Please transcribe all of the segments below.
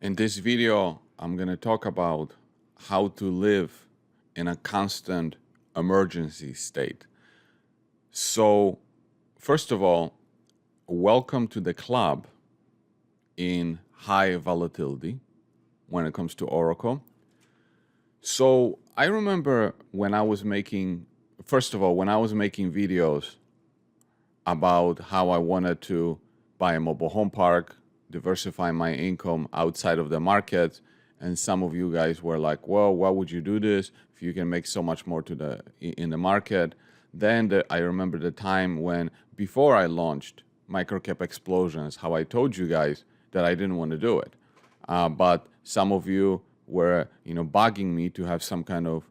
In this video, I'm going to talk about how to live in a constant emergency state. So, first of all, welcome to the club in high volatility when it comes to Oracle. So, I remember when I was making, first of all, when I was making videos about how I wanted to buy a mobile home park, diversify my income outside of the market. And some of you guys were like, well, why would you do this if you can make so much more in the market? Then I remember the time when, before I launched Microcap Explosions, how I told you guys that I didn't want to do it. But some of you were, bugging me to have some kind of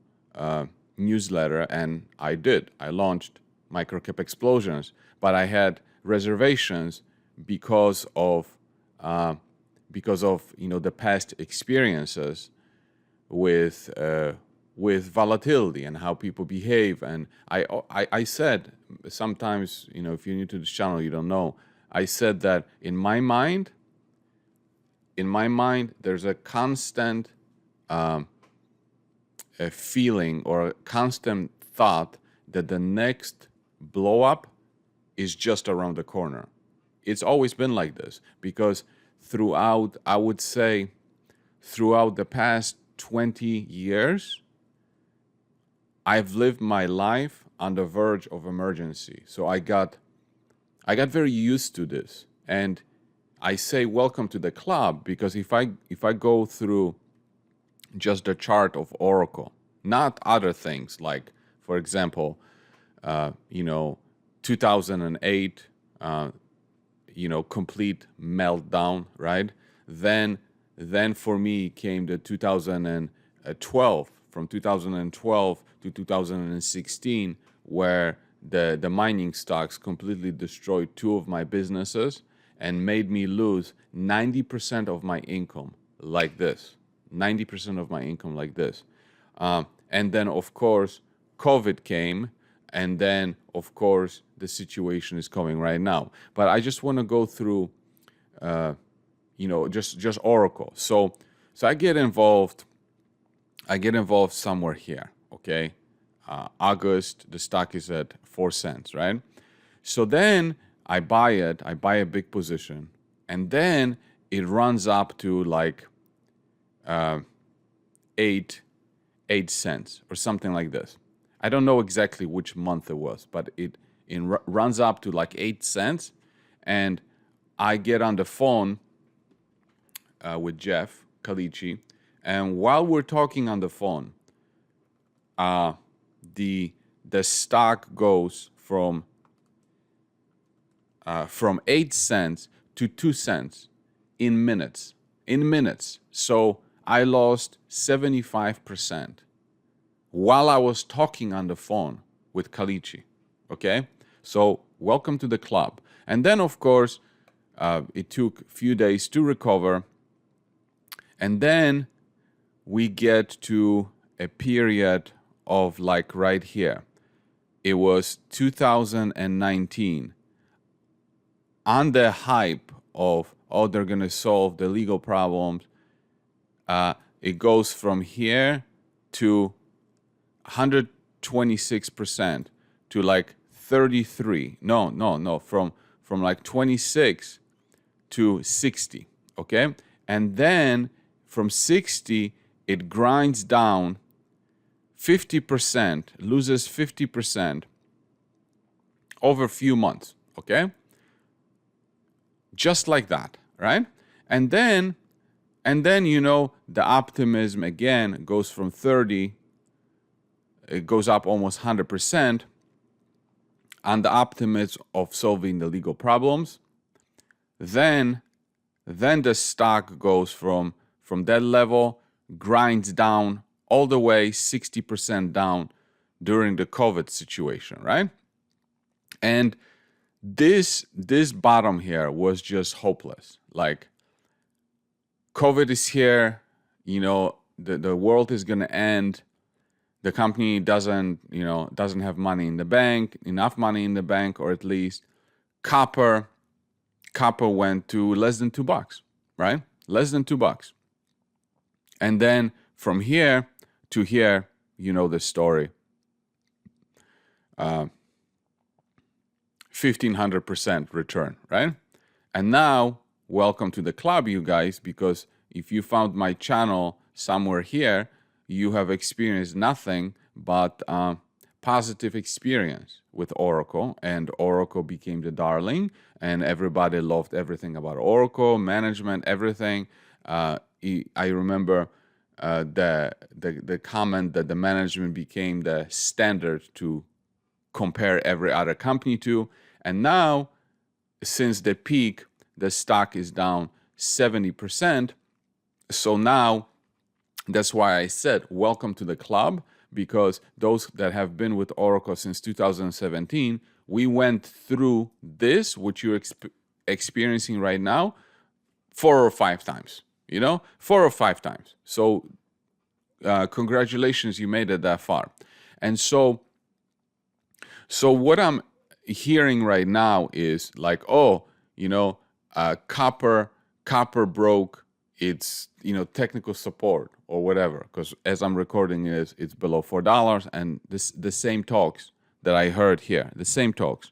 newsletter, and I did. I launched Microcap Explosions, but I had reservations because of the past experiences with volatility and how people behave. And I said sometimes, if you're new to this channel, you don't know. I said that in my mind, there's a constant a feeling or a constant thought that the next blow up is just around the corner. It's always been like this because throughout the past 20 years, I've lived my life on the verge of emergency. So I got very used to this. And I say welcome to the club because if I go through just the chart of Oracle, not other things like, for example, 2008, complete meltdown, right? Then for me came the 2012, from 2012 to 2016, where the mining stocks completely destroyed two of my businesses and made me lose 90% of my income like this. 90% of my income like this. And then, of course, COVID came. And then, of course, the situation is coming right now. But I just want to go through, just Oracle. So I get involved. Somewhere here. Okay, August. The stock is at 4 cents, right? So then I buy it. I buy a big position, and then it runs up to like 8 cents or something like this. I don't know exactly which month it was, but it runs up to like 8 cents. And I get on the phone with Jeff Kalichi. And while we're talking on the phone, the stock goes from 8 cents to 2 cents in minutes. So I lost 75% while I was talking on the phone with Kalichi. Okay? So welcome to the club. And then, of course, it took a few days to recover. And then we get to a period of like right here. It was 2019. On the hype of, oh, they're going to solve the legal problems, it goes from here to 126% to like 33. No, from like 26 to 60. Okay, and then from 60 it grinds down 50%, loses 50% over a few months. Okay, just like that, right? And then the optimism again goes from 30. It goes up almost 100% on the optimism of solving the legal problems. Then the stock goes from that level, grinds down all the way 60% down during the COVID situation, right? And this bottom here was just hopeless. Like, COVID is here, the world is gonna end. The company doesn't have money in the bank, enough money in the bank, or at least copper went to less than $2, right? less than $2. And then from here to here, you know the story. 1,500% return, right? And now, welcome to the club, you guys, because if you found my channel somewhere here, you have experienced nothing but positive experience with Oracle, and Oracle became the darling, and everybody loved everything about Oracle, management, everything. I remember the comment that the management became the standard to compare every other company to. And now, since the peak, the stock is down 70%. So now, that's why I said, welcome to the club, because those that have been with Oracle since 2017, we went through this, which you're experiencing right now, 4 or 5 times, 4 or 5 times. So congratulations, you made it that far. And so what I'm hearing right now is like, copper broke its technical support or whatever, because as I'm recording it's below $4, and the same talks that I heard here, the same talks.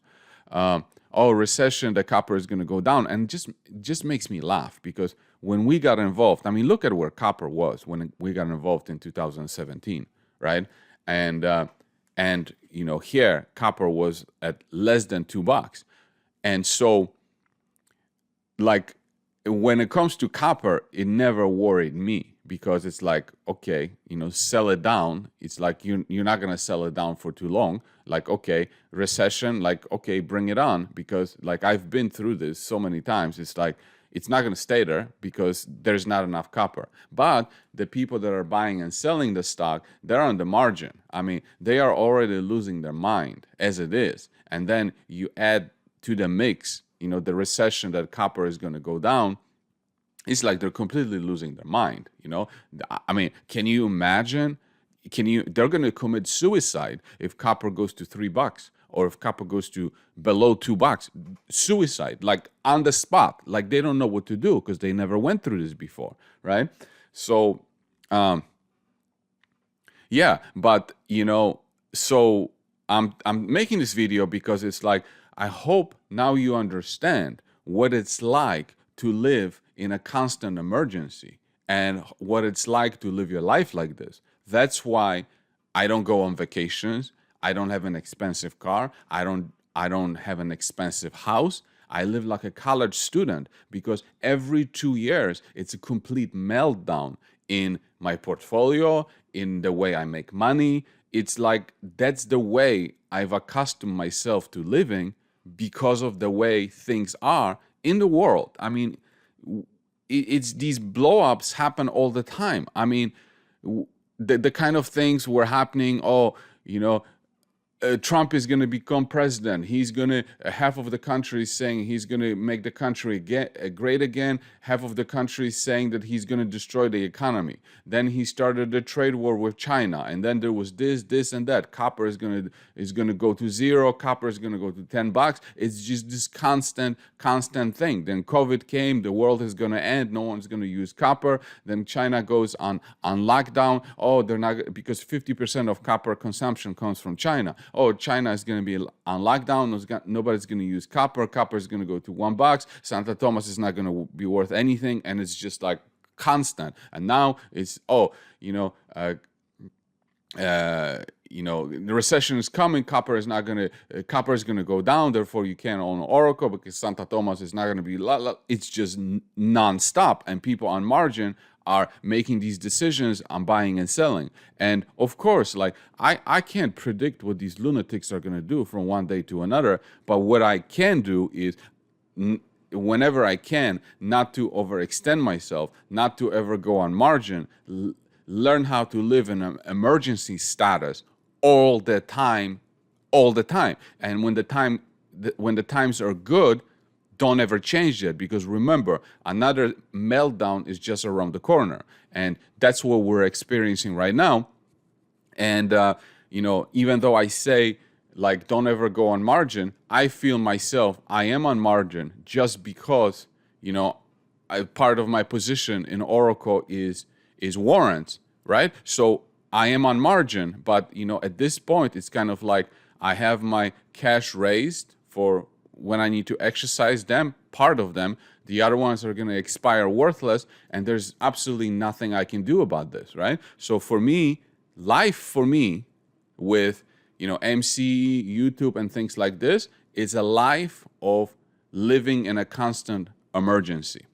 Recession, the copper is going to go down, and just makes me laugh, because when we got involved, I mean, look at where copper was when we got involved in 2017, right? And here copper was at less than $2, and so like when it comes to copper, it never worried me, because it's like, okay, sell it down. It's like you're not gonna sell it down for too long. Like, okay, recession, like, okay, bring it on, because like I've been through this so many times. It's like it's not gonna stay there because there's not enough copper. But the people that are buying and selling the stock, they're on the margin. I mean, they are already losing their mind as it is, and then you add to the mix, the recession, that copper is going to go down. It's like they're completely losing their mind. I mean, can you imagine? They're going to commit suicide if copper goes to $3, or if copper goes to below $2. Suicide, like on the spot, like they don't know what to do because they never went through this before, right? So, yeah, but so I'm making this video because it's like, I hope now you understand what it's like to live in a constant emergency, and what it's like to live your life like this. That's why I don't go on vacations. I don't have an expensive car. I don't have an expensive house. I live like a college student, because every 2 years it's a complete meltdown in my portfolio, in the way I make money. It's like that's the way I've accustomed myself to living, because of the way things are in the world. I mean, it's these blow-ups happen all the time. I mean, the kind of things were happening. Trump is going to become president. He's going to, half of the country is saying he's going to make the country great again. Half of the country is saying that he's going to destroy the economy. Then he started a trade war with China, and then there was this, and that. Copper is going to go to zero. Copper is going to go to $10. It's just this constant thing. Then COVID came. The world is going to end. No one's going to use copper. Then China goes on lockdown. Oh, they're not, because 50% of copper consumption comes from China. Oh, China is going to be on lockdown. Nobody's going to use copper. Copper is going to go to $1. Santo Tomas is not going to be worth anything, and it's just like constant. And now it's the recession is coming. Copper is going to go down. Therefore, you can't own Oracle because Santo Tomas is not going to be. It's just nonstop, and people on margin are making these decisions on buying and selling. And of course, like I can't predict what these lunatics are going to do from one day to another, but what I can do is whenever I can, not to overextend myself, not to ever go on margin, learn how to live in an emergency status all the time. And when the times are good, don't ever change that, because remember, another meltdown is just around the corner, and that's what we're experiencing right now. And even though I say like don't ever go on margin, I feel myself I am on margin just because part of my position in Oracle is warrants, right? So I am on margin, but at this point, it's kind of like I have my cash raised for when I need to exercise them, part of them. The other ones are going to expire worthless, and there's absolutely nothing I can do about this, right? So for me, life for me with MC, YouTube, and things like this is a life of living in a constant emergency.